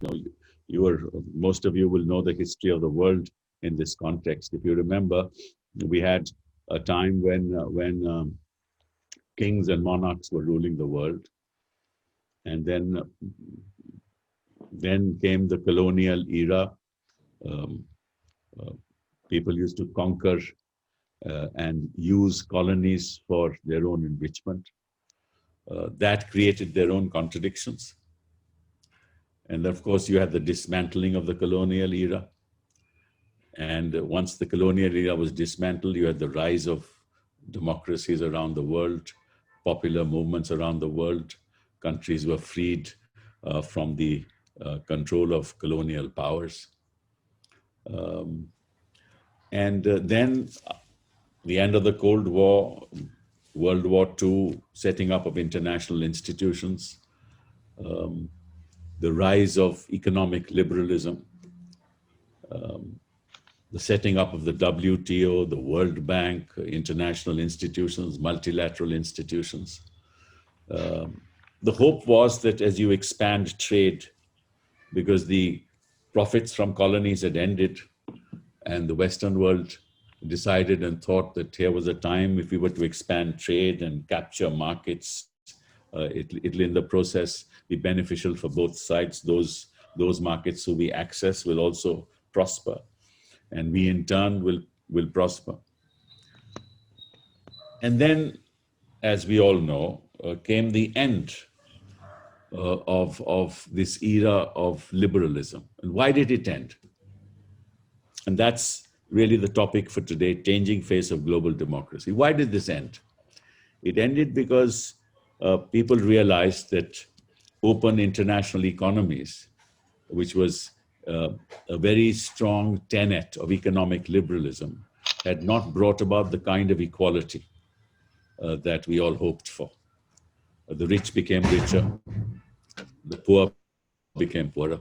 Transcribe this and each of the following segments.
know, most of you will know the history of the world in this context. If you remember, we had a time when kings and monarchs were ruling the world, and then came the colonial era. Um, uh, People used to conquer and use colonies for their own enrichment. That created their own contradictions. And of course, you had the dismantling of the colonial era. And once the colonial era was dismantled, you had the rise of democracies around the world, popular movements around the world. Countries were freed from the control of colonial powers. Um, and then the end of the Cold War, World War II, setting up of international institutions, the rise of economic liberalism, the setting up of the WTO, the World Bank, international institutions, multilateral institutions. The hope was that as you expand trade, because the profits from colonies had ended, and the Western world decided and thought that here was a time if we were to expand trade and capture markets, it'll in the process be beneficial for both sides. Those markets who we access will also prosper, and we in turn will prosper. And then, as we all know, came the end of this era of liberalism. And why did it end? And that's really the topic for today, changing face of global democracy. Why did this end? It ended because people realized that open international economies, which was a very strong tenet of economic liberalism, had not brought about the kind of equality that we all hoped for. The rich became richer, the poor became poorer.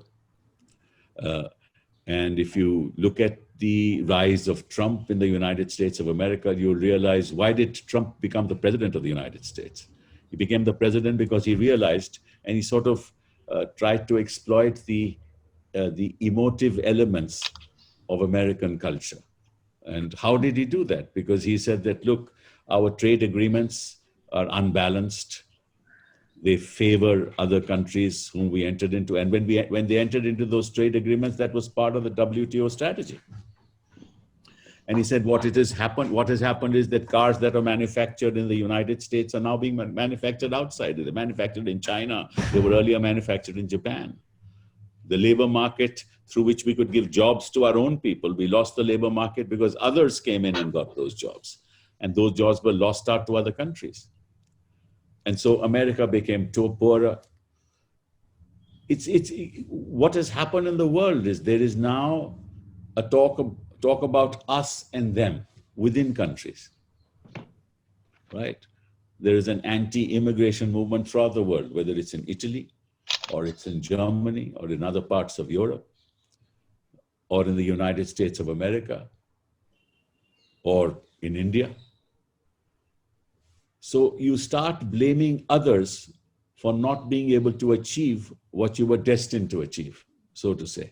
And if you look at the rise of Trump in the United States of America, you'll realize, why did Trump become the president of the United States? He became the president because he realized, and he sort of tried to exploit the emotive elements of American culture. And how did he do that? Because he said that, look, our trade agreements are unbalanced. They favor other countries whom we entered into. And when they entered into those trade agreements, that was part of the WTO strategy. And he said what has happened is that cars that are manufactured in the United States are now being manufactured outside. They're manufactured in China. They were earlier manufactured in Japan. The labor market through which we could give jobs to our own people, we lost the labor market because others came in and got those jobs. And those jobs were lost out to other countries. And so America became poorer. It's what has happened in the world is there is now a talk about us and them within countries, right? There is an anti-immigration movement throughout the world, whether it's in Italy, or it's in Germany, or in other parts of Europe, or in the United States of America, or in India. So you start blaming others for not being able to achieve what you were destined to achieve, so to say.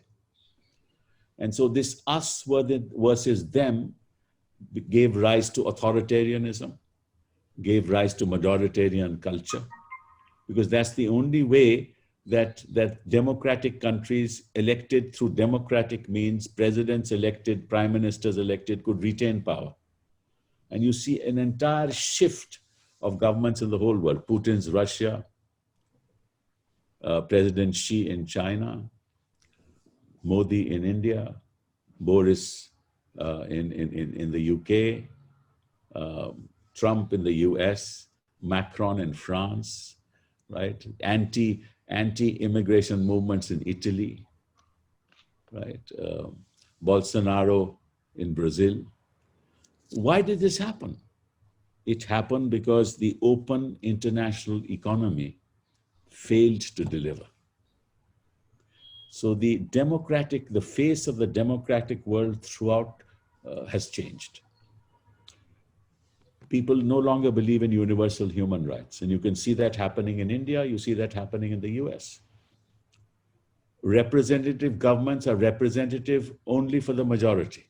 And so this us versus them gave rise to authoritarianism, gave rise to majoritarian culture, because that's the only way that democratic countries elected through democratic means, presidents elected, prime ministers elected, could retain power. And you see an entire shift of governments in the whole world. Putin's Russia, President Xi in China, Modi in India, Boris in the UK, Trump in the US, Macron in France, right? Anti-immigration movements in Italy, right? Bolsonaro in Brazil. Why did this happen? It happened because the open international economy failed to deliver. So the face of the democratic world throughout has changed. People no longer believe in universal human rights. And you can see that happening in India, you see that happening in the US. representative governments are representative only for the majority.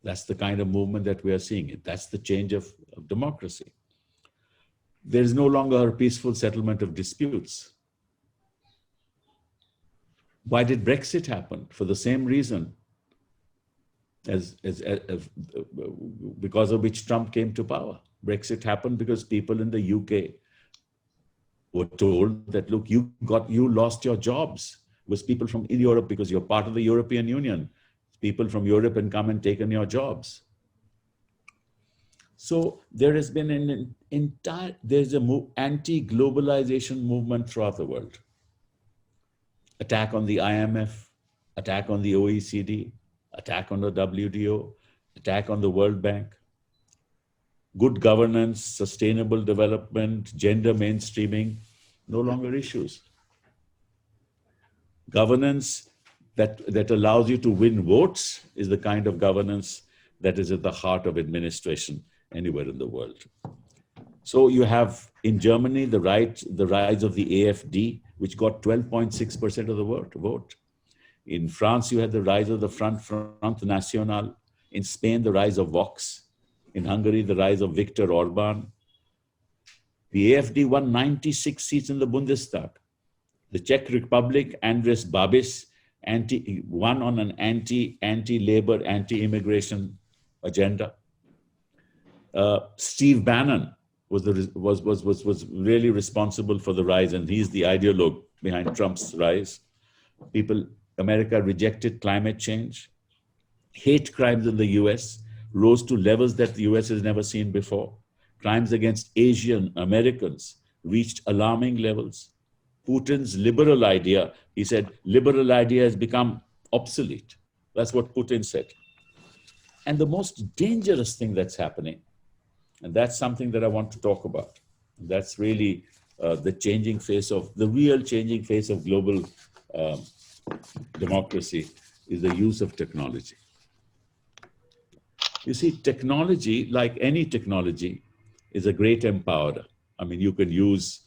That's the kind of movement that we are seeing. That's the change of democracy. There is no longer a peaceful settlement of disputes. Why did Brexit happen? For the same reason as because of which Trump came to power. Brexit happened because people in the UK were told that, look, you lost your jobs. It was people from Europe, because you're part of the European Union. People from Europe and come and taken your jobs. So there has been an entire, there's a anti-globalization movement throughout the world. Attack on the IMF, attack on the OECD, attack on the WTO, attack on the World Bank. Good governance, sustainable development, gender mainstreaming, no longer issues. Governance that allows you to win votes is the kind of governance that is at the heart of administration anywhere in the world. So you have in Germany the rise of the AfD, which got 12.6% of the vote. In France, you had the rise of the Front National. In Spain, the rise of Vox. In Hungary, the rise of Viktor Orban. The AfD won 96 seats in the Bundestag. The Czech Republic, Andres Babis, won on an anti-labor, anti-immigration agenda. Steve Bannon was really responsible for the rise, and he's the ideologue behind Trump's rise. America rejected climate change. Hate crimes in the US rose to levels that the US has never seen before. Crimes against Asian Americans reached alarming levels. Putin's liberal idea, he said, liberal idea has become obsolete. That's what Putin said. And the most dangerous thing that's happening, and that's something that I want to talk about. That's really the real changing face of global democracy, is the use of technology. You see, technology, like any technology, is a great empowerer. I mean, you can use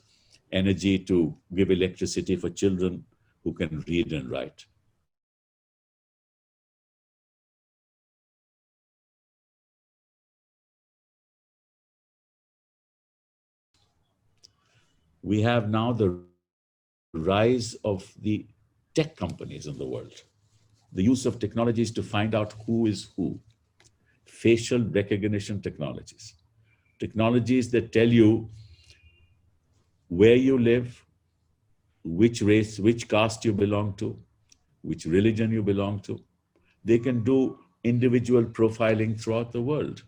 energy to give electricity for children who can read and write. We have now the rise of the tech companies in the world. The use of technologies to find out who is who. Facial recognition technologies. Technologies that tell you where you live, which race, which caste you belong to, which religion you belong to. They can do individual profiling throughout the world.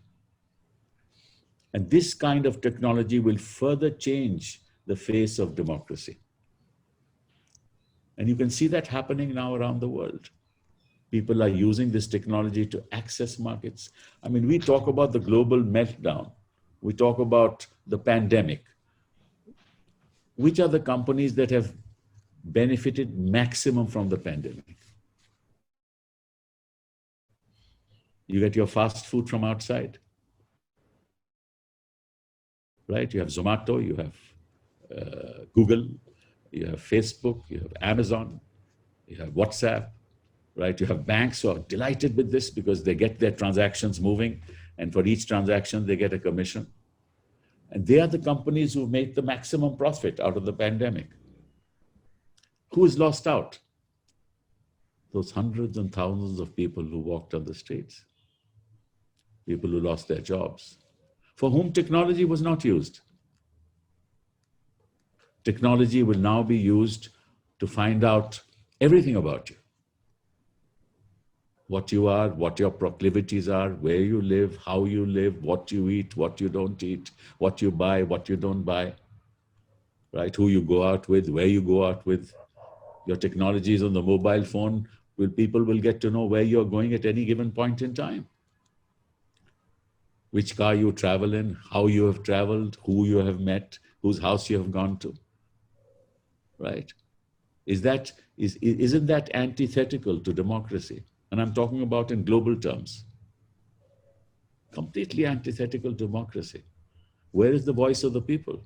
And this kind of technology will further change the face of democracy. And you can see that happening now around the world. People are using this technology to access markets. I mean, we talk about the global meltdown. We talk about the pandemic. Which are the companies that have benefited maximum from the pandemic? You get your fast food from outside, right? You have Zomato, you have Google, you have Facebook, you have Amazon, you have WhatsApp, right? You have banks who are delighted with this because they get their transactions moving, and for each transaction, they get a commission. And they are the companies who make the maximum profit out of the pandemic. Who is lost out? Those hundreds and thousands of people who walked on the streets, people who lost their jobs, for whom technology was not used. Technology will now be used to find out everything about you. What you are, what your proclivities are, where you live, how you live, what you eat, what you don't eat, what you buy, what you don't buy, right? Who you go out with, where you go out with. Your technologies on the mobile phone, people will get to know where you're going at any given point in time. Which car you travel in, how you have traveled, who you have met, whose house you have gone to, right? Isn't that antithetical to democracy? And I'm talking about in global terms. Completely antithetical to democracy. Where is the voice of the people?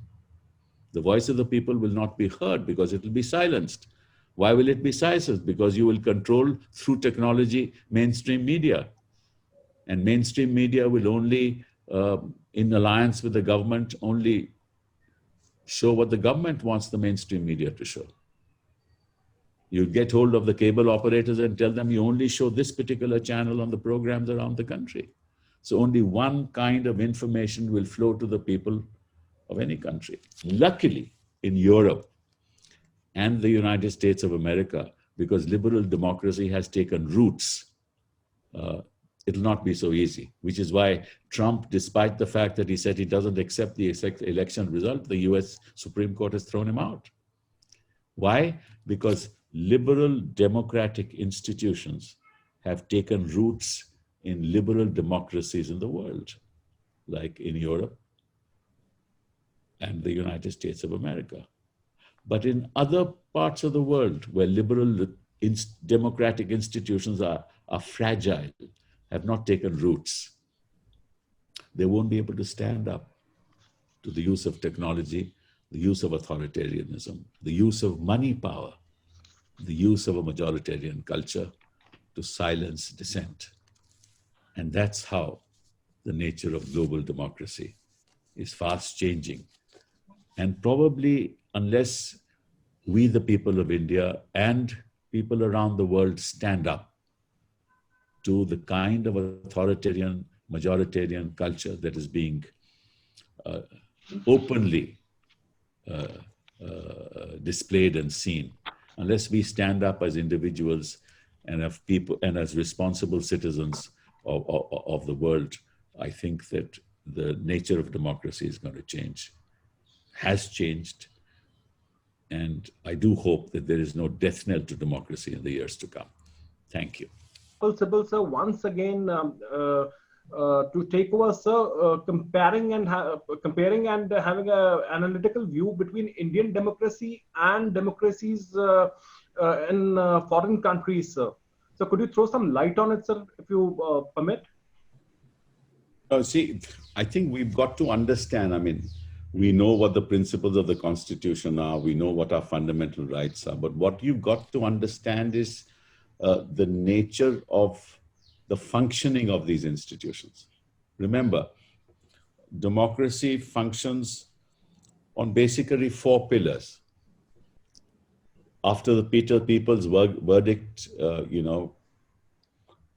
The voice of the people will not be heard because it will be silenced. Why will it be silenced? Because you will control through technology mainstream media. And mainstream media will only, in alliance with the government, only show what the government wants the mainstream media to show. You get hold of the cable operators and tell them you only show this particular channel on the programs around the country. So only one kind of information will flow to the people of any country. Luckily, in Europe and the United States of America, because liberal democracy has taken roots, it'll not be so easy, which is why Trump, despite the fact that he said he doesn't accept the election result, the US Supreme Court has thrown him out. Why? Because liberal democratic institutions have taken roots in liberal democracies in the world, like in Europe and the United States of America. But in other parts of the world where liberal democratic institutions are fragile, have not taken roots, they won't be able to stand up to the use of technology, the use of authoritarianism, the use of money power, the use of a majoritarian culture to silence dissent. And that's how the nature of global democracy is fast changing. And probably unless we, the people of India and people around the world, stand up to the kind of authoritarian, majoritarian culture that is being openly displayed and seen, unless we stand up as individuals and as people and as responsible citizens of the world, I think that the nature of democracy is going to change, has changed, and I do hope that there is no death knell to democracy in the years to come. Thank you. Sibbal, sir, once again, to take over, sir, comparing and having an analytical view between Indian democracy and democracies in foreign countries, sir. So could you throw some light on it, sir, if you permit? See, I think we've got to understand, I mean, we know what the principles of the Constitution are, we know what our fundamental rights are, but what you've got to understand is the nature of the functioning of these institutions. Remember, democracy functions on basically 4 pillars. After the people's verdict,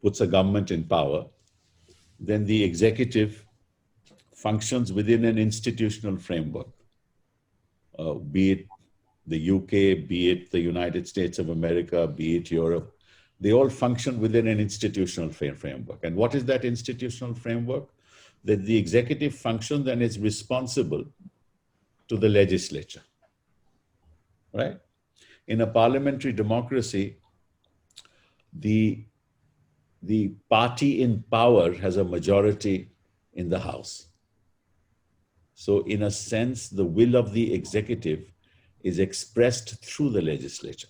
puts a government in power, then the executive functions within an institutional framework, be it the UK, be it the United States of America, be it Europe. They all function within an institutional framework. And what is that institutional framework? That the executive functions and is responsible to the legislature, right? In a parliamentary democracy, the party in power has a majority in the House. So in a sense, the will of the executive is expressed through the legislature,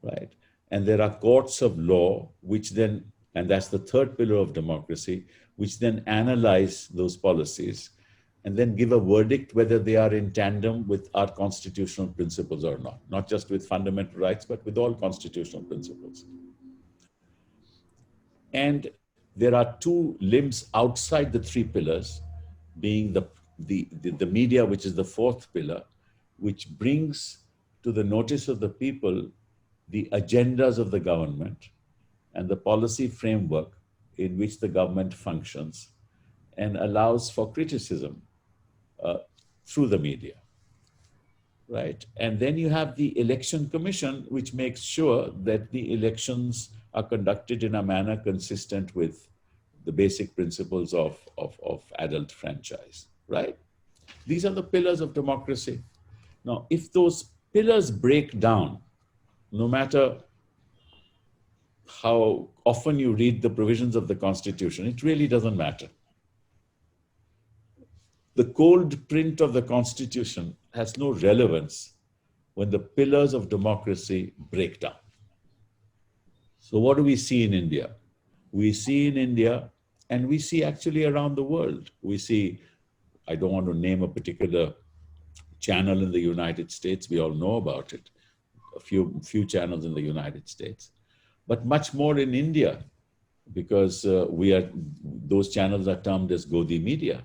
right? And there are courts of law, which then, and that's the 3rd pillar of democracy, which then analyze those policies and then give a verdict whether they are in tandem with our constitutional principles or not just with fundamental rights, but with all constitutional principles. And there are 2 limbs outside the 3 pillars, being the media, which is the 4th pillar, which brings to the notice of the people the agendas of the government and the policy framework in which the government functions, and allows for criticism through the media, right? And then you have the Election Commission, which makes sure that the elections are conducted in a manner consistent with the basic principles of adult franchise, right? These are the pillars of democracy. Now, if those pillars break down, no matter how often you read the provisions of the Constitution, it really doesn't matter. The cold print of the Constitution has no relevance when the pillars of democracy break down. So what do we see in India? We see in India, and we see actually around the world, we see, I don't want to name a particular channel in the United States, we all know about it, a few channels in the United States, but much more in India, because those channels are termed as Godi media.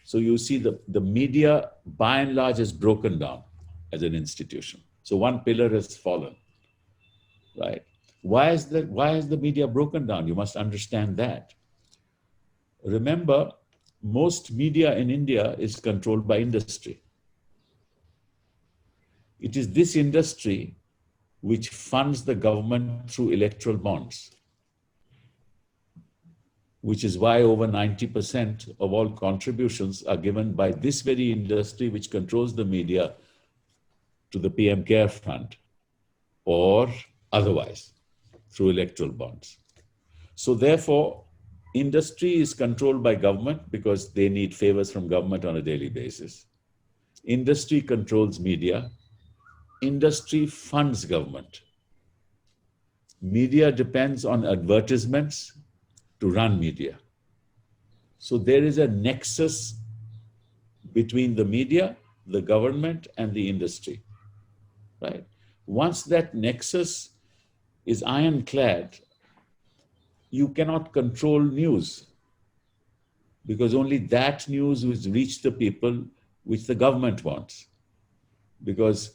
So you see the media by and large is broken down as an institution. So one pillar has fallen, right? Why is the media broken down? You must understand that. Remember, most media in India is controlled by industry. It is this industry which funds the government through electoral bonds, which is why over 90% of all contributions are given by this very industry which controls the media to the PM Care Fund or otherwise through electoral bonds. So therefore, industry is controlled by government because they need favors from government on a daily basis. Industry controls media. Industry funds government. Media depends on advertisements to run media. So there is a nexus between the media, the government, and the industry, right? Once that nexus is ironclad, you cannot control news, because only that news will reach the people which the government wants. Because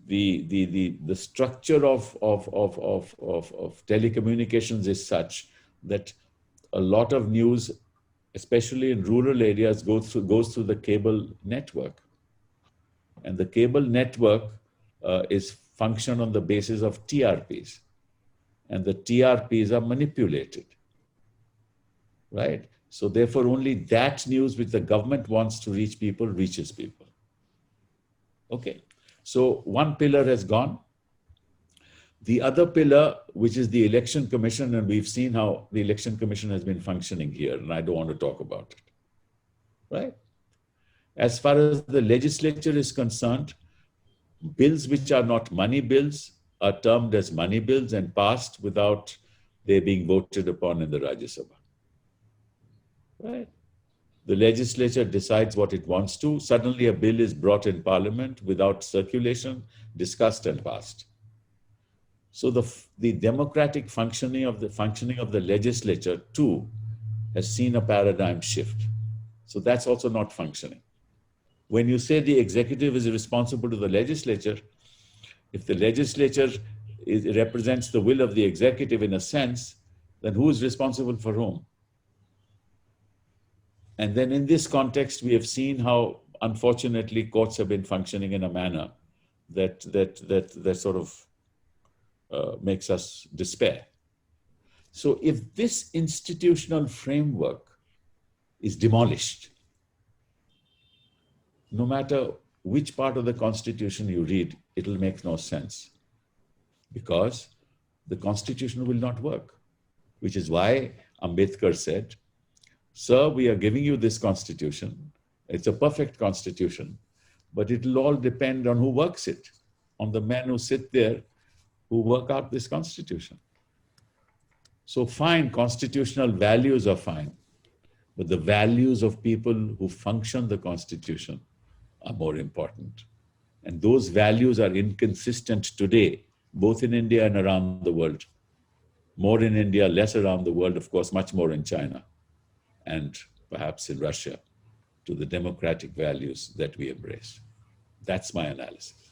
the structure of telecommunications is such that a lot of news, especially in rural areas, goes through the cable network. And the cable network is functioned on the basis of TRPs. And the TRPs are manipulated, right? So therefore, only that news which the government wants to reach people reaches people. Okay, so one pillar has gone. The other pillar, which is the Election Commission, and we've seen how the Election Commission has been functioning here, and I don't want to talk about it, right? As far as the legislature is concerned, bills which are not money bills are termed as money bills and passed without they being voted upon in the Rajya Sabha, right? The legislature decides what it wants to. Suddenly a bill is brought in parliament without circulation, discussed and passed. So the democratic functioning of the legislature too has seen a paradigm shift. So that's also not functioning. When you say the executive is responsible to the legislature, if the legislature represents the will of the executive in a sense, then who is responsible for whom? And then in this context, we have seen how, unfortunately, courts have been functioning in a manner that sort of makes us despair. So if this institutional framework is demolished, no matter which part of the Constitution you read, it'll make no sense, because the Constitution will not work, which is why Ambedkar said, "Sir, we are giving you this Constitution. It's a perfect Constitution, but it'll all depend on who works it, on the men who sit there who work out this Constitution." So fine, constitutional values are fine, but the values of people who function the Constitution are more important. And those values are inconsistent today, both in India and around the world. More in India, less around the world, of course, much more in China and perhaps in Russia, to the democratic values that we embrace. That's my analysis.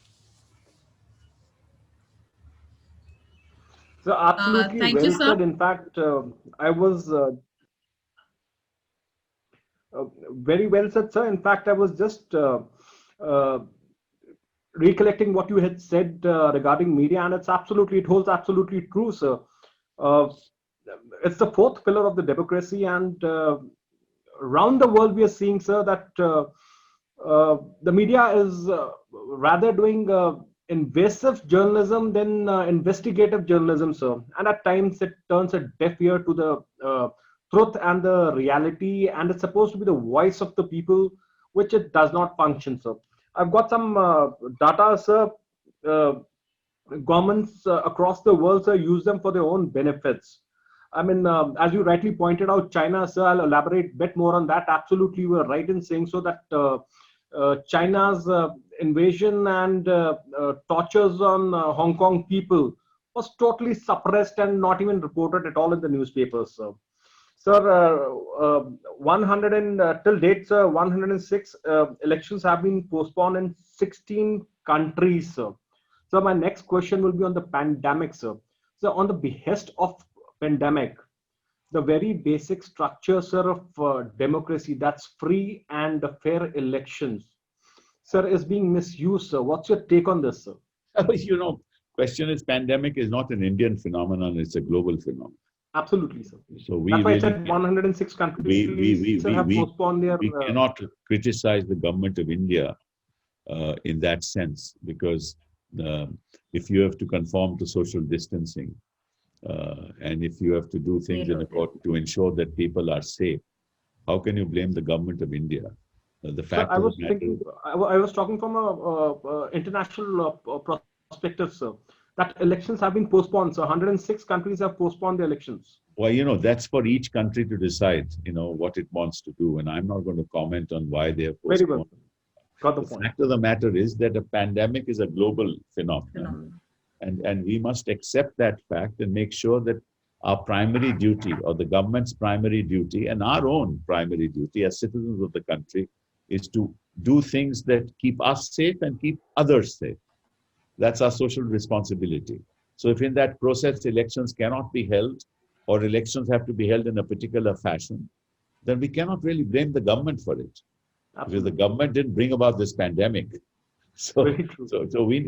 So absolutely Thank you, well sir. said. In fact, I was very well said, sir. In fact, I was just recollecting what you had said regarding media, and it holds absolutely true, sir. It's the fourth pillar of the democracy, and around the world we are seeing, sir, that the media is rather doing invasive journalism than investigative journalism, sir. And at times it turns a deaf ear to the truth and the reality, and it's supposed to be the voice of the people, which it does not function, sir. I've got some data, sir. Governments across the world, sir, use them for their own benefits. I mean, as you rightly pointed out, China, sir, I'll elaborate a bit more on that. Absolutely, you were right in saying so that China's invasion and tortures on Hong Kong people was totally suppressed and not even reported at all in the newspapers. Sir, 100 and till date, sir, 106 elections have been postponed in 16 countries, sir. So my next question will be on the pandemic, sir. So on the behest of pandemic, the very basic structure, sir, of democracy, that's free and fair elections, sir, is being misused, sir. What's your take on this, sir? You know, question is pandemic is not an Indian phenomenon, it's a global phenomenon. Absolutely, sir. So we That's why I really said 106 countries have postponed their. we cannot criticize the government of India in that sense, because if you have to conform to social distancing and if you have to do things in accord to ensure that people are safe, how can you blame the government of India? The fact I of was the matter thinking, I was talking from a international perspective, sir. That elections have been postponed. So 106 countries have postponed the elections. well, you know, that's for each country to decide, you know, what it wants to do. And I'm not going to comment on why they have Very postponed. well. Got the The point. fact of the matter is that a pandemic is a global phenomenon. And we must accept that fact and make sure that our primary duty, or the government's primary duty, and our own primary duty as citizens of the country, is to do things that keep us safe and keep others safe. That's our social responsibility. So if in that process elections cannot be held, or elections have to be held in a particular fashion, then we cannot really blame the government for it. Because the government didn't bring about this pandemic. So, we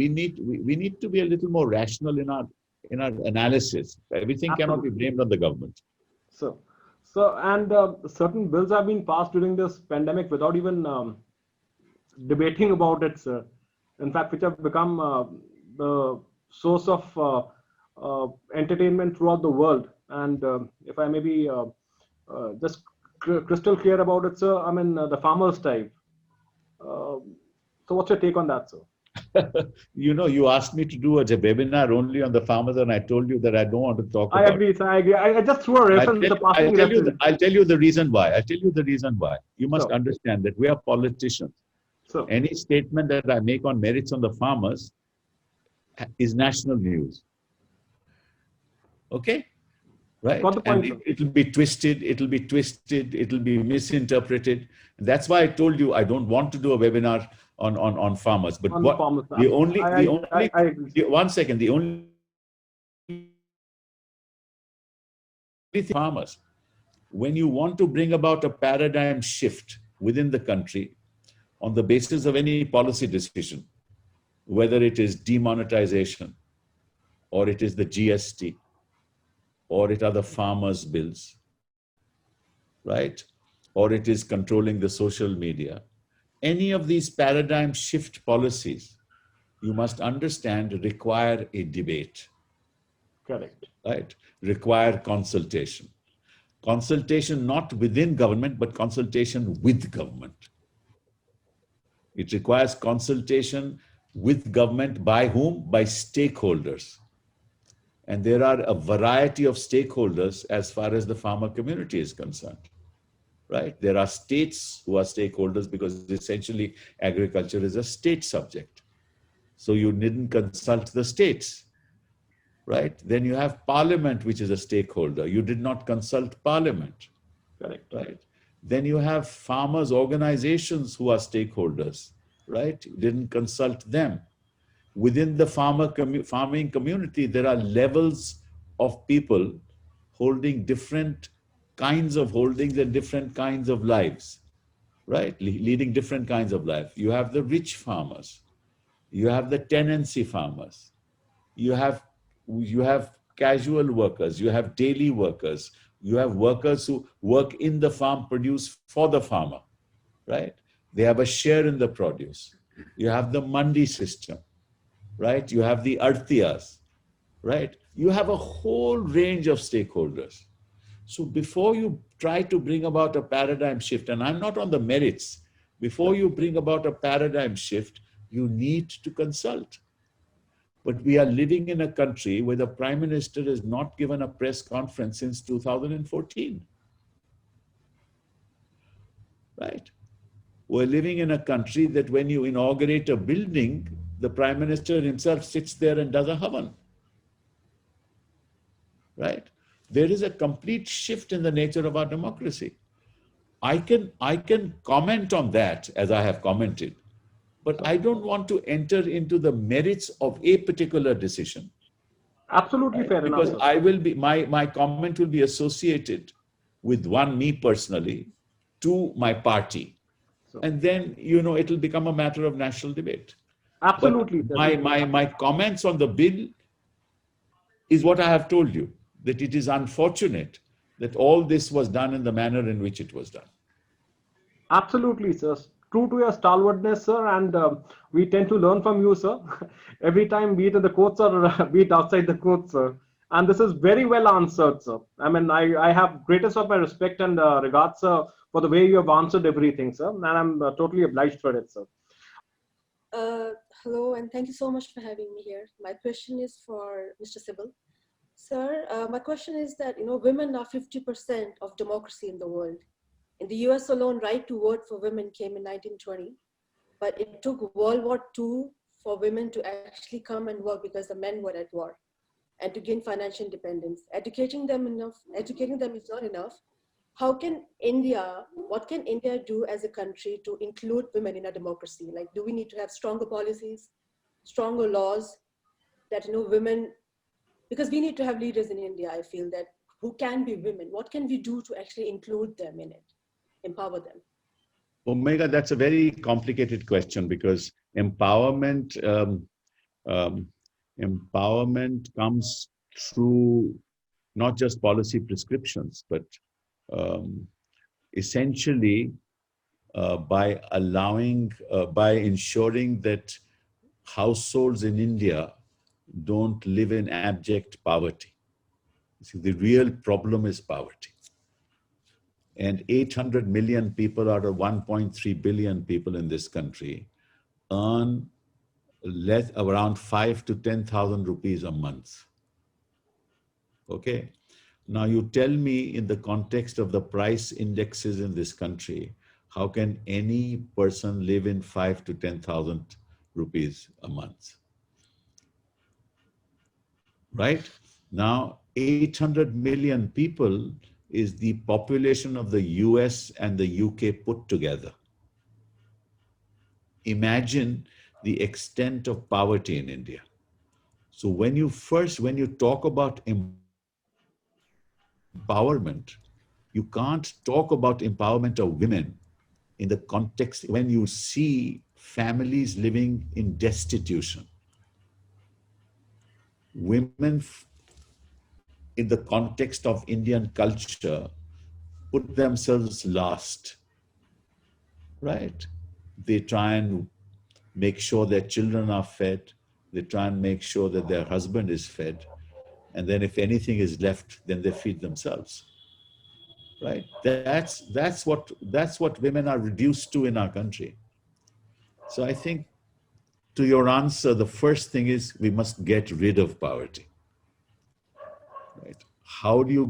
need to be a little more rational in our analysis. Everything cannot be blamed on the government. So and certain bills have been passed during this pandemic without even debating about it, sir. In fact, which have become the source of entertainment throughout the world. And if I may be just crystal clear about it, sir, I mean the farmers' type. So what's your take on that, sir? You know, you asked me to do a webinar only on the farmers, and I told you that I don't want to talk I about agree, sir. I agree. I just threw a reference. I'll tell you the reason why. I'll tell you the reason why. You must understand that we are politicians. So any statement that I make on merits on the farmers is national news. Okay? Right? Got the point, and it'll be twisted, it'll be misinterpreted. And that's why I told you I don't want to do a webinar on farmers. But on what farmers, the only I agree. one second, the only farmers, when you want to bring about a paradigm shift within the country on the basis of any policy decision, whether it is demonetization, or it is the GST, or it are the farmers' bills, right? Or it is controlling the social media. Any of these paradigm shift policies, you must understand, require a debate. Correct. Right? Require consultation. Consultation not within government, but consultation with government. It requires consultation with government by whom? By stakeholders. And there are a variety of stakeholders as far as the farmer community is concerned, right? There are states who are stakeholders because essentially agriculture is a state subject. So you didn't consult the states, right? Then you have parliament, which is a stakeholder. You did not consult parliament. Correct. Right? Then you have farmers' organizations who are stakeholders, right? You didn't consult them. Within the farming community, there are levels of people holding different kinds of holdings and different kinds of lives, right? Leading different kinds of life. You have the rich farmers. You have the tenancy farmers. You have casual workers. You have daily workers. You have workers who work in the farm, produce for the farmer, right? They have a share in the produce. You have the mandi system, right? You have the artiyas, right? You have a whole range of stakeholders. So before you try to bring about a paradigm shift, and I'm not on the merits, before you bring about a paradigm shift, you need to consult. But we are living in a country where the Prime Minister has not given a press conference since 2014. Right? we're living in a country that when you inaugurate a building, the Prime Minister himself sits there and does a havan. Right? There is a complete shift in the nature of our democracy. I can comment on that as I have commented, but I don't want to enter into the merits of a particular decision. Absolutely Right? fair enough, Because sir. I will be my comment will be associated with one, me personally, two, my party. So, And then, it'll become a matter of national debate. But absolutely, sir. my comments on the bill is what I have told you, that it is unfortunate that all this was done in the manner in which it was done. Absolutely, sir. True to your stalwartness, sir, and we tend to learn from you, sir. Every time, be it in the courts or be it outside the courts, sir. And this is very well answered, sir. I mean, I have greatest of my respect and regards, sir, for the way you have answered everything, sir. And I'm totally obliged for it, sir. Uh, Hello, and thank you so much for having me here. My question is for Mr. Sybil. Sir, my question is that, women are 50% of democracy in the world. In the US alone, right to vote for women came in 1920, but it took World War II for women to actually come and work because the men were at war and to gain financial independence. Educating them is not enough. What can India do as a country to include women in a democracy? Like, do we need to have stronger policies, stronger laws that, women, because we need to have leaders in India, I feel that, who can be women. What can we do to actually include them in it, empower them? Omega, that's a very complicated question because empowerment comes through not just policy prescriptions, but essentially by ensuring that households in India don't live in abject poverty. See, the real problem is poverty. And 800 million people out of 1.3 billion people in this country earn around 5 to 10,000 rupees a month. Okay. Now you tell me, in the context of the price indexes in this country, how can any person live in 5 to 10,000 rupees a month? Right? Now, 800 million people is the population of the US and the UK put together. Imagine the extent of poverty in India. So when you talk about empowerment, you can't talk about empowerment of women in the context when you see families living in destitution. Women, in the context of Indian culture, put themselves last, right? They try and make sure their children are fed. They try and make sure that their husband is fed. And then if anything is left, then they feed themselves, right? That's what women are reduced to in our country. So I think, to your answer, the first thing is we must get rid of poverty. Right? How do you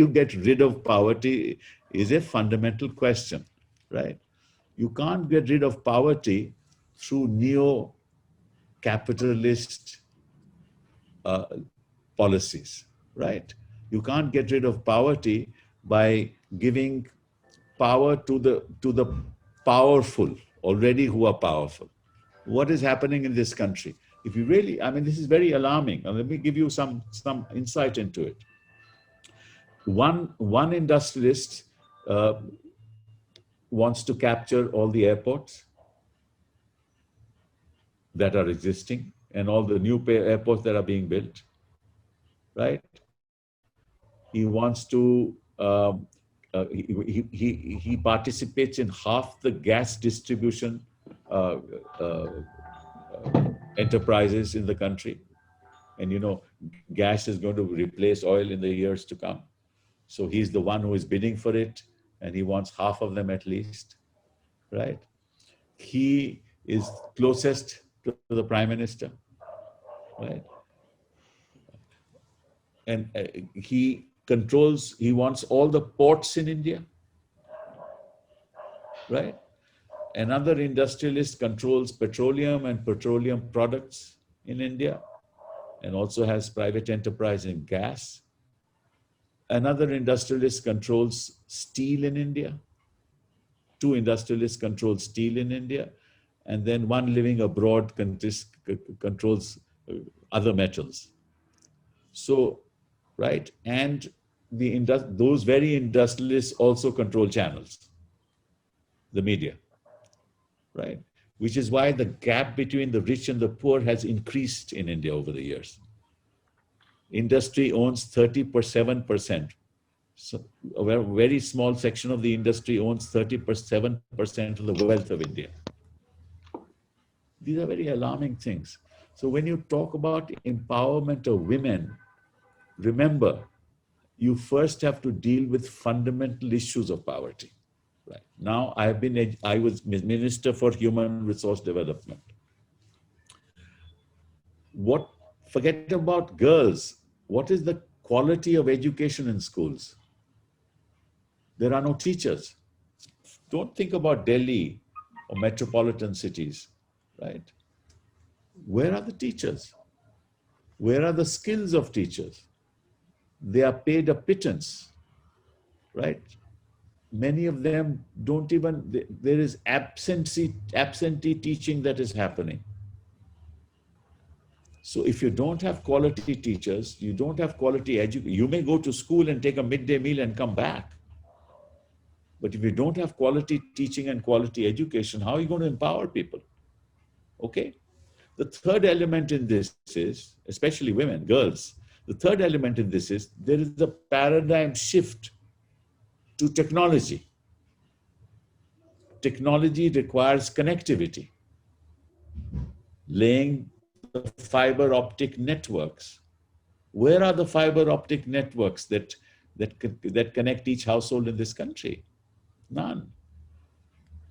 get rid of poverty is a fundamental question, right? You can't get rid of poverty through neo-capitalist policies, right? You can't get rid of poverty by giving power to the powerful already who are powerful. What is happening in this country? If you really, this is very alarming. And let me give you some insight into it. One industrialist wants to capture all the airports that are existing and all the new airports that are being built, right? He wants to, he participates in half the gas distribution enterprises in the country. And gas is going to replace oil in the years to come. So he's the one who is bidding for it, and he wants half of them at least, right? He is closest to the Prime Minister, right? And he wants all the ports in India, right? Another industrialist controls petroleum and petroleum products in India and also has private enterprise in gas. Another industrialist controls steel in India. Two industrialists control steel in India. And then one living abroad controls other metals. So, right? And those very industrialists also control channels, the media, right? Which is why the gap between the rich and the poor has increased in India over the years. Industry owns 37%. So a very small section of the industry owns 37% of the wealth of India. These are very alarming things. So when you talk about empowerment of women, remember, you first have to deal with fundamental issues of poverty. Right. Now, I was Minister for Human Resource Development. Forget about girls. What is the quality of education in schools? There are no teachers. Don't think about Delhi or metropolitan cities, right? Where are the teachers? Where are the skills of teachers? They are paid a pittance, right? Many of them don't even, there is absentee teaching that is happening. So if you don't have quality teachers, you don't have quality education, you may go to school and take a midday meal and come back. But if you don't have quality teaching and quality education, how are you going to empower people? Okay? The third element in this is, especially women, girls, the third element in this is there is a paradigm shift to technology. Technology requires connectivity. Laying the fiber optic networks. Where are the fiber optic networks that connect each household in this country? None.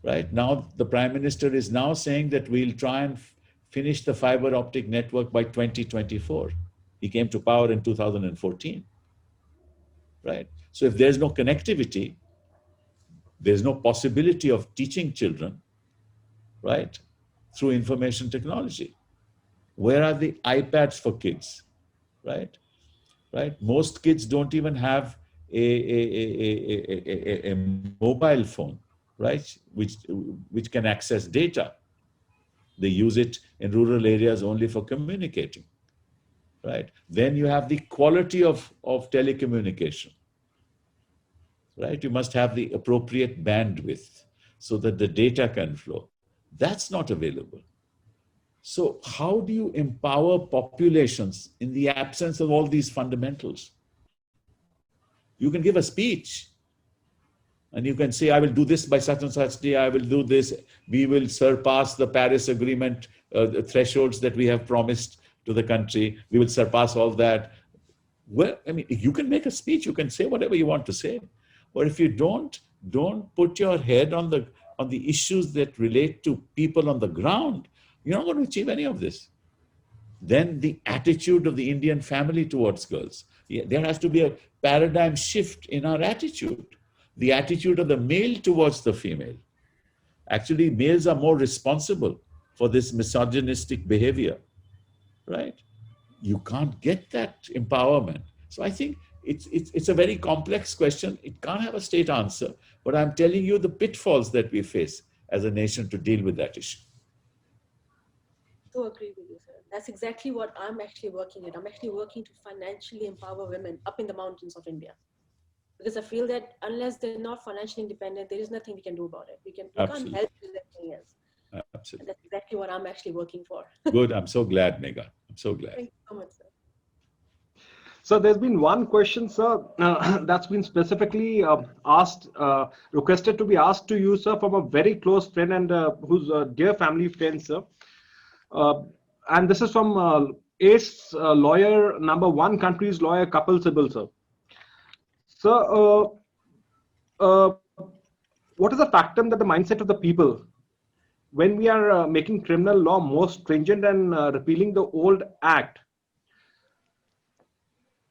Right? Now, the Prime Minister is now saying that we'll try and finish the fiber optic network by 2024. He came to power in 2014. Right? So if there's no connectivity, there's no possibility of teaching children, right, through information technology. Where are the iPads for kids, right? Right? Most kids don't even have a mobile phone, right, which can access data. They use it in rural areas only for communicating, right? Then you have the quality of telecommunication, right? You must have the appropriate bandwidth so that the data can flow. That's not available. So how do you empower populations in the absence of all these fundamentals? You can give a speech and you can say, I will do this by such and such day, I will do this, we will surpass the Paris Agreement thresholds that we have promised to the country, we will surpass all that. Well, I mean, you can make a speech, you can say whatever you want to say, but if you don't put your head on the issues that relate to people on the ground, you're not going to achieve any of this. Then the attitude of the Indian family towards girls. There has to be a paradigm shift in our attitude. The attitude of the male towards the female. Actually, males are more responsible for this misogynistic behavior, right? You can't get that empowerment. So I think it's a very complex question. It can't have a straight answer, but I'm telling you the pitfalls that we face as a nation to deal with that issue. So agree with you, sir. That's exactly what I'm actually working at. I'm actually working to financially empower women up in the mountains of India. Because I feel that unless they're not financially independent, there is nothing we can do about it. We can't help with anything else. Absolutely. And that's exactly what I'm actually working for. Good. I'm so glad, Megha. I'm so glad. Thank you so much, sir. So there's been one question, sir, that's been specifically requested to be asked to you, sir, from a very close friend and who's a dear family friend, sir. And this is from ACE lawyer, number one country's lawyer, Kapil Sibal, sir. So, what is the factor that the mindset of the people when we are making criminal law more stringent and repealing the old act?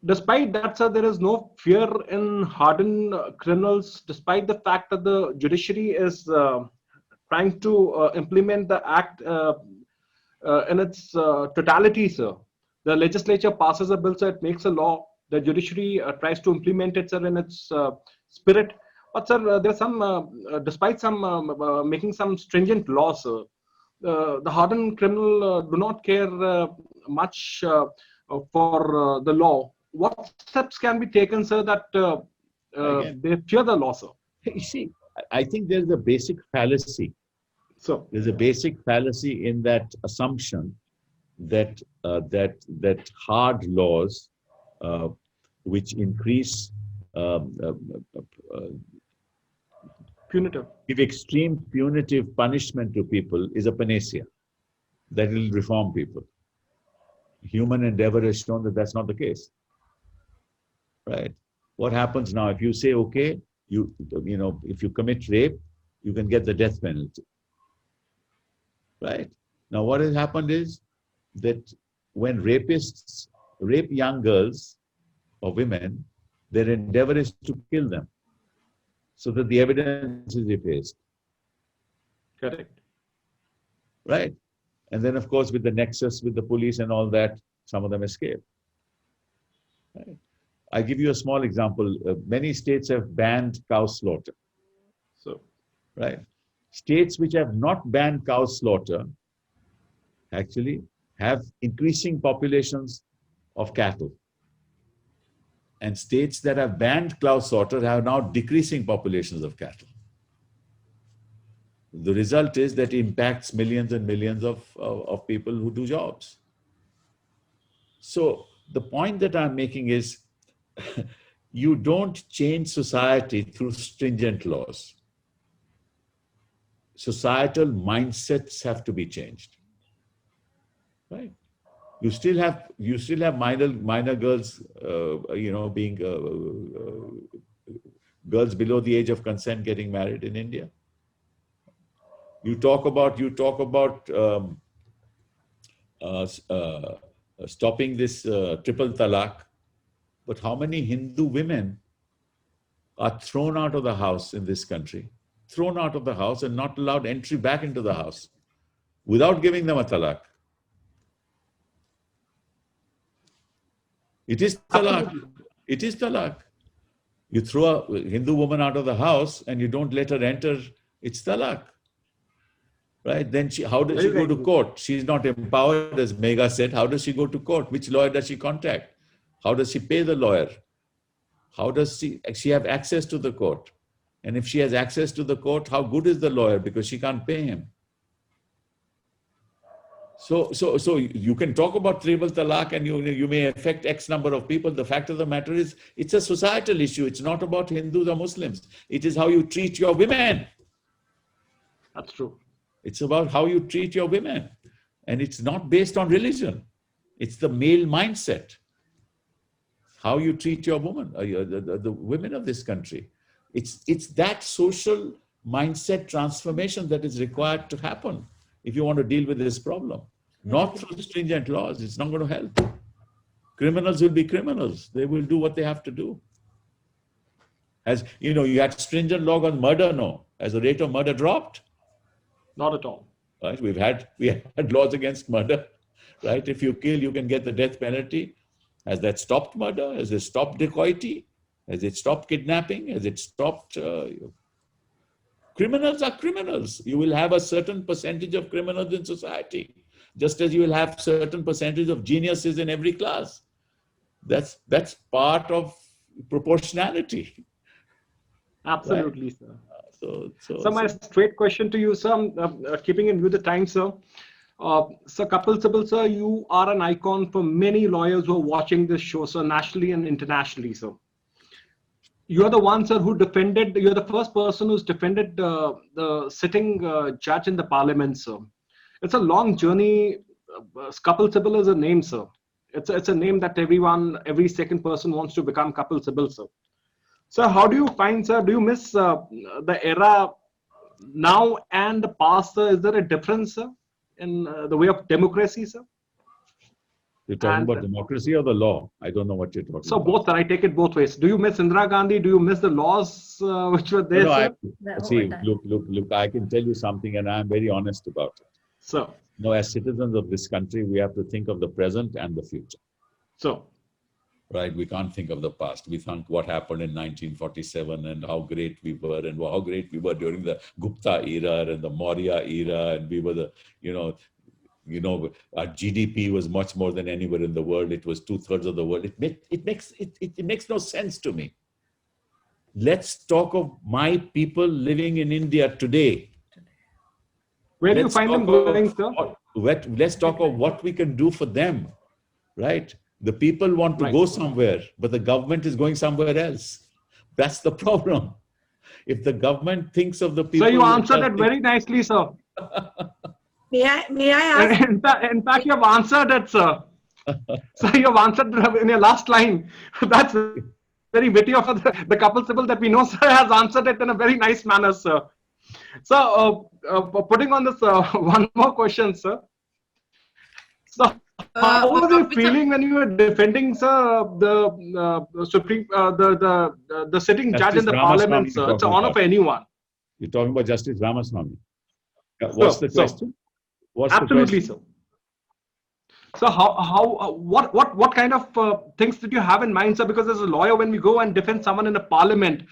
Despite that, sir, there is no fear in hardened criminals, despite the fact that the judiciary is trying to implement the act in its totality, sir. The legislature passes a bill, so it makes a law. The judiciary tries to implement it, sir, in its spirit. But, sir, there's some, despite some making some stringent laws, sir, the hardened criminal do not care much for the law. What steps can be taken, sir, that Again, they fear the law, sir? you see, I think there's a basic fallacy. So, There's a basic fallacy in that assumption that that hard laws, which increase, punitive. give extreme punitive punishment to people, is a panacea that will reform people. Human endeavor has shown that that's not the case. Right? What happens now if you say, okay, you know, if you commit rape, you can get the death penalty. Right? Now, what has happened is that when rapists rape young girls or women, their endeavor is to kill them so that the evidence is effaced. Correct. Right? And then, of course, with the nexus with the police and all that, some of them escape. Right? I give you a small example. Many states have banned cow slaughter. So, Right? States which have not banned cow slaughter actually have increasing populations of cattle. And states that have banned cow slaughter have now decreasing populations of cattle. The result is that it impacts millions and millions of people who do jobs. So the point that I'm making is you don't change society through stringent laws. Societal mindsets have to be changed. Right? You still have minor girls, being girls below the age of consent getting married in India. You talk about stopping this triple talaq, but how many Hindu women are thrown out of the house in this country, thrown out of the house and not allowed entry back into the house without giving them a talaq? It is talaq. absolutely. It is talaq. You throw a Hindu woman out of the house and you don't let her enter, it's talaq. Right? Then how does she go to court? She's not empowered, as Megha said. How does she go to court? Which lawyer does she contact? How does she pay the lawyer? How does she have access to the court? And if she has access to the court, how good is the lawyer? Because she can't pay him. So you can talk about triple talaq and you may affect X number of people. The fact of the matter is, it's a societal issue. It's not about Hindus or Muslims. It is how you treat your women. That's true. It's about how you treat your women. And it's not based on religion. It's the male mindset. How you treat your woman, the women of this country. It's that social mindset transformation that is required to happen if you want to deal with this problem. Not through stringent laws. It's not going to help. Criminals will be criminals. They will do what they have to do. As you know, you had stringent law on murder, no? Has the rate of murder dropped? Not at all. Right? We had laws against murder. Right? If you kill, you can get the death penalty. Has that stopped murder? Has it stopped dacoity? Has it stopped kidnapping? Has it stopped? Criminals are criminals. You will have a certain percentage of criminals in society, just as you will have certain percentage of geniuses in every class. That's part of proportionality. Absolutely, right? Sir. So my straight question to you, sir, keeping in view the time, sir. Sir Kapil Sibal, sir, you are an icon for many lawyers who are watching this show, sir, nationally and internationally, sir. You are the one, sir, who defended, you're the first person who's defended the sitting judge in the parliament, sir. It's a long journey. Kapil Sibal is a name, sir. It's a name that every second person wants to become Kapil Sibal, sir. So how do you find, sir, do you miss the era now and the past, sir? Is there a difference, sir, in the way of democracy, sir? You're talking And about democracy or the law? I don't know what you're talking so about. both, sir. I take it both ways. Do you miss Indira Gandhi? Do you miss the laws which were there, No, sir? see, look, I can tell you something, and I'm very honest about it. So, No, as citizens of this country, we have to think of the present and the future. so. Right? We can't think of the past. We think what happened in 1947 and how great we were and how great we were during the Gupta era and the Maurya era. And we were our GDP was much more than anywhere in the world. It was 2/3 of the world. It makes no sense to me. Let's talk of my people living in India today. Where do you find them going, sir? Let's talk of what we can do for them, right? The people want to go somewhere, but the government is going somewhere else. That's the problem. If the government thinks of the people... So you answered that very nicely, sir. May I ask? In fact, you have answered it, sir. So you have answered in your last line. That's very witty of the Kapil Sibal that we know, sir, has answered it in a very nice manner, sir. So putting on this one more question, sir. So how was you feeling when you were defending, sir, the Supreme, the sitting judge in the Parliament, sir? It's an honor for anyone. You're talking about Justice Ramaswamy. What's the question? Absolutely, sir. So what kind of things did you have in mind, sir? Because as a lawyer, when we go and defend someone in a Parliament,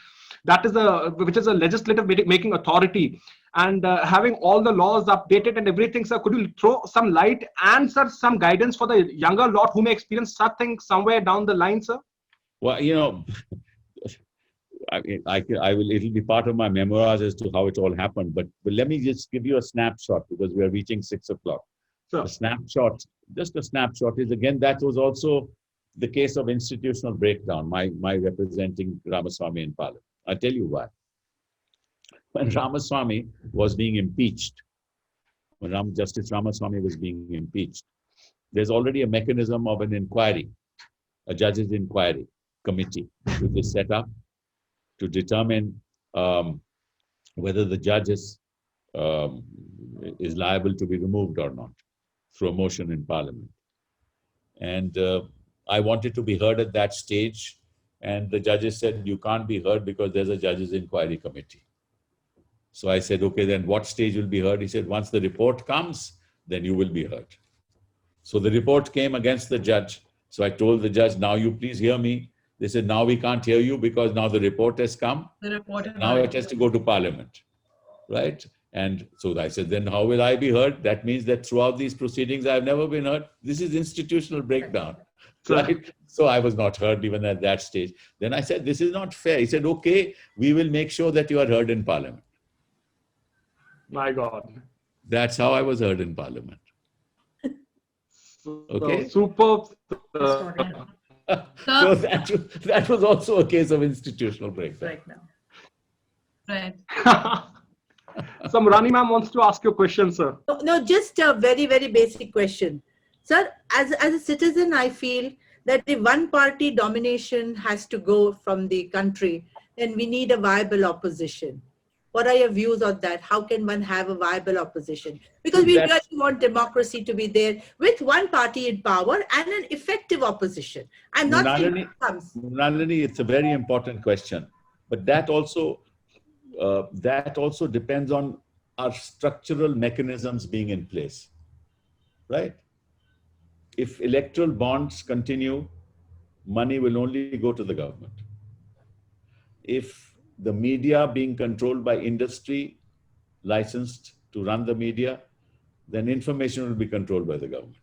which is a legislative making authority, and having all the laws updated and everything, sir, could you throw some light and, sir, some guidance for the younger lot who may experience such things somewhere down the line, sir? Well, it'll be part of my memoirs as to how it all happened, but let me just give you a snapshot because we are reaching 6 o'clock. Sure. Just a snapshot is, again, that was also the case of institutional breakdown, my representing Ramaswamy in Parliament. I'll tell you why. When Ramaswamy was being impeached, Justice Ramaswamy was being impeached, there's already a mechanism of an inquiry, a judge's inquiry committee, which is set up to determine whether the judge is liable to be removed or not through a motion in Parliament. And I wanted to be heard at that stage, and the judges said, you can't be heard because there's a judge's inquiry committee. So I said, okay, then what stage will be heard? He said, once the report comes, then you will be heard. So the report came against the judge. So I told the judge, now you please hear me. They said, now we can't hear you because now the report has come. Now it has to go to Parliament, right? And so I said, then how will I be heard? That means that throughout these proceedings, I've never been heard. This is institutional breakdown, right? So I was not heard even at that stage. Then I said, this is not fair. He said, okay, we will make sure that you are heard in Parliament. My God. That's how I was heard in Parliament. Okay. Superb. So that was also a case of institutional breakdown. Right. So Murani ma'am wants to ask you a question, sir. No, just a very, very basic question. Sir, as a citizen, I feel that if one party domination has to go from the country, then we need a viable opposition. What are your views on that? How can one have a viable opposition? Because we really want democracy to be there with one party in power and an effective opposition. I'm not saying Nalini, it's a very important question, but that also depends on our structural mechanisms being in place, right? If electoral bonds continue, money will only go to the government. If the media being controlled by industry, licensed to run the media, then information will be controlled by the government,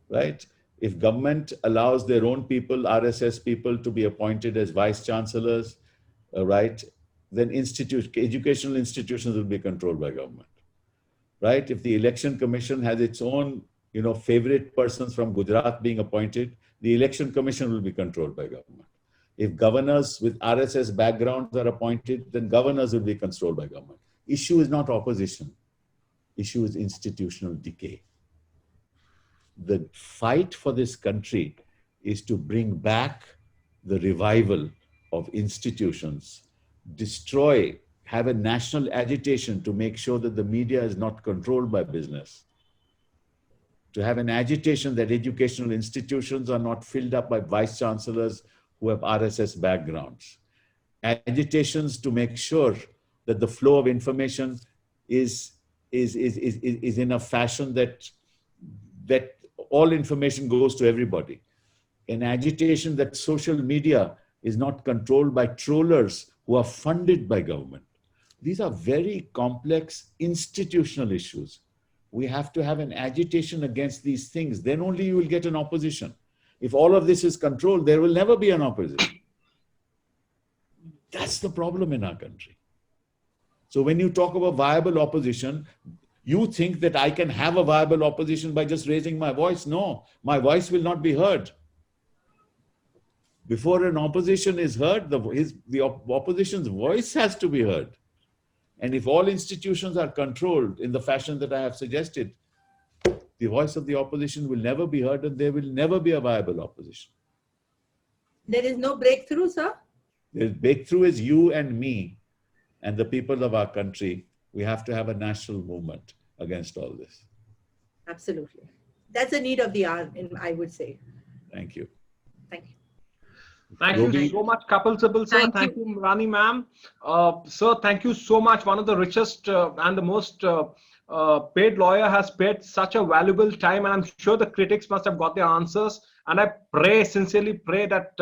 right? If government allows their own people, RSS people, to be appointed as vice chancellors, right, then educational institutions will be controlled by government, right? If the election commission has its own, favorite persons from Gujarat being appointed, the election commission will be controlled by government. If governors with RSS backgrounds are appointed, then governors will be controlled by government. Issue is not opposition. Issue is institutional decay. The fight for this country is to bring back the revival of institutions, have a national agitation to make sure that the media is not controlled by business. to have an agitation that educational institutions are not filled up by vice chancellors who have RSS backgrounds. Agitations to make sure that the flow of information is in a fashion that all information goes to everybody. An agitation that social media is not controlled by trollers who are funded by government. These are very complex institutional issues. We have to have an agitation against these things. Then only you will get an opposition. If all of this is controlled, there will never be an opposition. That's the problem in our country. So when you talk about viable opposition, you think that I can have a viable opposition by just raising my voice. No, my voice will not be heard. Before an opposition is heard, the opposition's voice has to be heard. And if all institutions are controlled in the fashion that I have suggested, the voice of the opposition will never be heard and there will never be a viable opposition. There is no breakthrough, sir? The breakthrough is you and me and the people of our country. We have to have a national movement against all this. Absolutely. That's a need of the hour, I would say. Thank you. Thank you. Thank Robi. you so much, Kapil Sibal, sir. Thank you, Rani ma'am. Sir, thank you so much. One of the richest and the most paid lawyer has paid such a valuable time, and I'm sure the critics must have got their answers. And I pray, sincerely pray that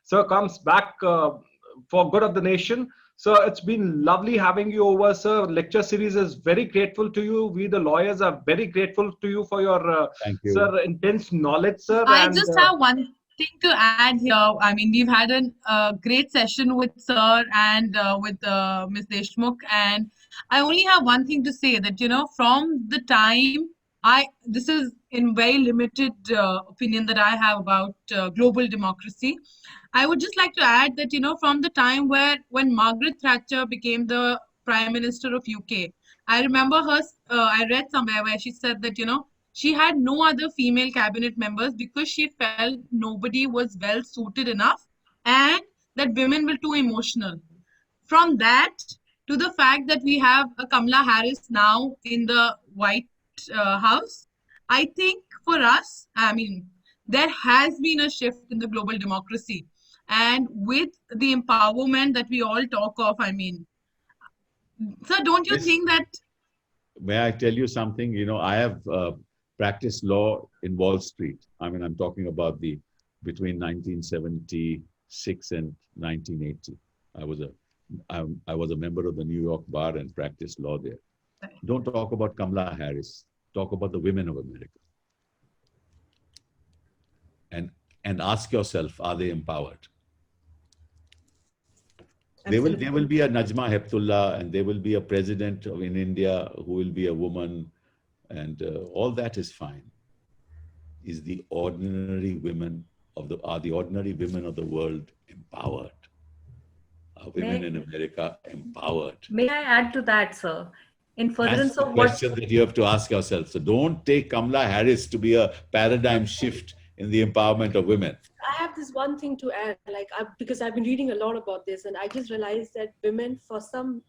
sir comes back for good of the nation. Sir, it's been lovely having you over, sir. Lecture series is very grateful to you. We, the lawyers, are very grateful to you for your Thank you. sir, intense knowledge, sir. I and, just have one thing to add here. I mean, we've had a great session with Sir and with Ms. Deshmukh, and I only have one thing to say that, from the time this is in very limited opinion that I have about global democracy. I would just like to add that, from the time when Margaret Thatcher became the Prime Minister of UK, I remember her, I read somewhere where she said that, she had no other female cabinet members because she felt nobody was well suited enough and that women were too emotional. From that to the fact that we have a Kamala Harris now in the White House, I think for us, there has been a shift in the global democracy. And with the empowerment that we all talk of, sir, don't you think that... May I tell you something? I have practiced law in Wall Street. I'm talking about between 1976 and 1980. I was a member of the New York Bar and practiced law there. Don't talk about Kamala Harris. Talk about the women of America. And ask yourself, are they empowered? There will be a Najma Heptullah, and there will be a president in India who will be a woman, and all that is fine. Is the ordinary women are the ordinary women of the world empowered? Are women in America empowered? May I add to that, sir? In furtherance That's the of what... question that you have to ask yourself. So don't take Kamala Harris to be a paradigm shift in the empowerment of women. I have this one thing to add, because I've been reading a lot about this, and I just realized that women, for some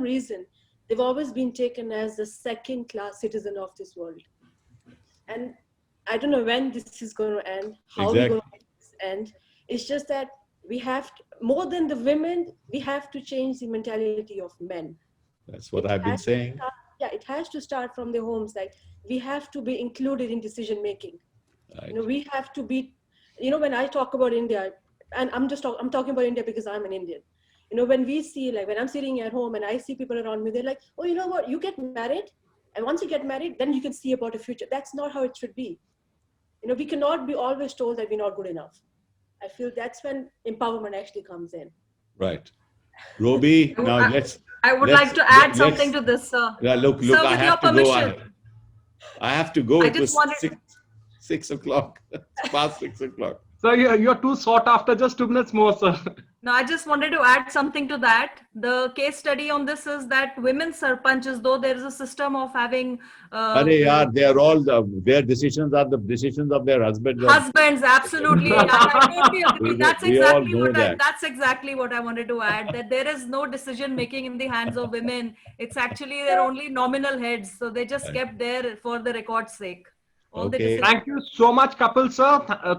reason, they've always been taken as the second-class citizen of this world. And I don't know when this is going to end, how we're going to make this end. It's just that we have to, more than the women, we have to change the mentality of men. That's what I've been saying. It has to start from the homes. We have to be included in decision making. Right. We have to be, when I talk about India, and I'm talking about India because I'm an Indian. When we see, when I'm sitting at home and I see people around me, they're like, oh, you know what, you get married, and once you get married, then you can see about the future. That's not how it should be. We cannot be always told that we're not good enough. I feel that's when empowerment actually comes in. Right. Robi, now I would like to add something to this, sir. Yeah, look, sir, I have to go. I have to go. I It was just wanted... 6 o'clock. It's past 6 o'clock. So you're too sought after. Just 2 minutes more, sir. No, I just wanted to add something to that. The case study on this is that women sarpanches, though there is a system of having... they are all, their decisions are the decisions of their husbands. Husbands, absolutely. I totally agree. That's exactly what I wanted to add, that there is no decision making in the hands of women. It's actually they're only nominal heads. So they just kept there for the record's sake. all the Okay. decisions. Thank you so much, Kapil sir.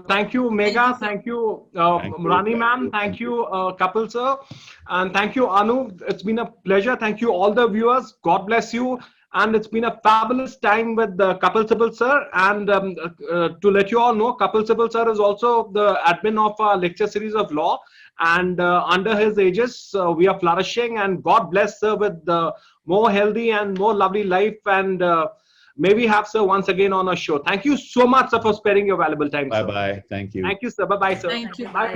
Thank you, Megha. sir. Thank you, Thank you, Rani thank ma'am. you, Thank thank you, Kapil sir. And thank you, Anu. It's been a pleasure. Thank you, all the viewers. God bless you. And it's been a fabulous time with Kapil Sibal sir. And to let you all know, Kapil Sibal sir is also the admin of our lecture series of law. And under his aegis, we are flourishing. And God bless sir with more healthy and more lovely life. And maybe have sir once again on our show. Thank you so much sir for sparing your valuable time. Bye Sir. bye. Thank you. Thank you, sir. Bye bye, sir. Thank you. Bye.